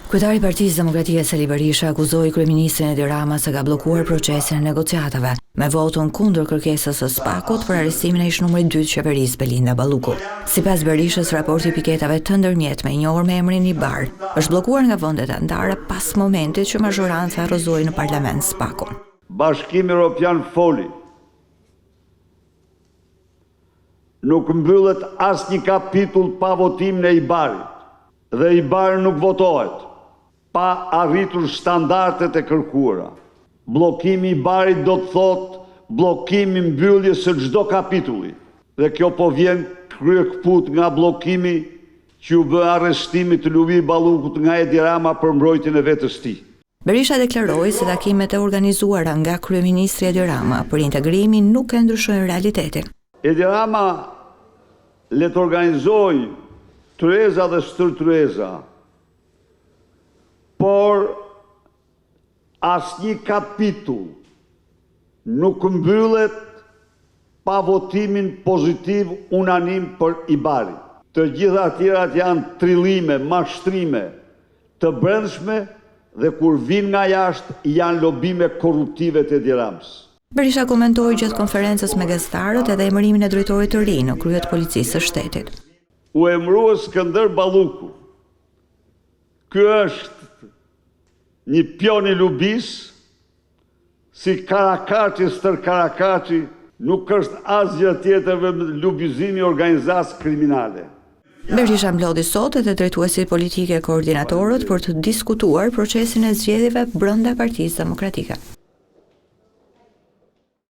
Kryetari i Partisë Demokratike Sali Berisha akuzoi kryeministrin Edi Rama se ka bllokuar procesin e negociatave me votun kundër kërkesës së SPAK-ut për arrestimin e ish-numrit 2 të qeverisë Belinda Balluku. Sipas Berishës, raporti i piketave të ndërmjetme i njohur me emrin IBAR është bllokuar nga vendet anëtare pas momentit që mazhoranca rrëzoi në parlament SPAK-un. Bashkimi Evropian foli. Nuk mbyllet asnjë kapitull pa votimin e IBAR-it dhe IBAR nuk votohet pa arritur standardet e kërkuara. Bllokimi i IBAR-it do të thotë bllokimi mbylljes së çdo kapitulli. Dhe kjo po vjen kryekput nga bllokimi që u bë arrestimit të Luvie Ballukut nga Edi Rama për mbrojtjen e vetës tij. Berisha deklaroi se takimet e organizuara nga kryeministri Edi Rama për integrimin nuk e ndryshojnë realitetin. Edi Rama le të organizojë tryeza dhe stërtryeza, por asnjë kapitull nuk mbyllet pa votimin pozitiv unanim për IBAR-in. Të gjitha tjerat janë trillime, mashtrime të brendshme dhe kur vijnë nga jashtë janë lobime korruptive të Edi Ramës. Berisha komentoi gjatë konferencës me gazetarët edhe emërimin e drejtorit të ri në krye të policisë së shtetit. U emërua Skënder Balluku. Ky është një pion i lubis, si Karakaçi stër Karakaçi, nuk është asgjë tjetër vetëm lubizimi i organizatë kriminale. Berisha mblodhi sot edhe drejtuesit politike koordinatorët për të diskutuar procesin e zgjedhjeve brenda Partisë Demokratike.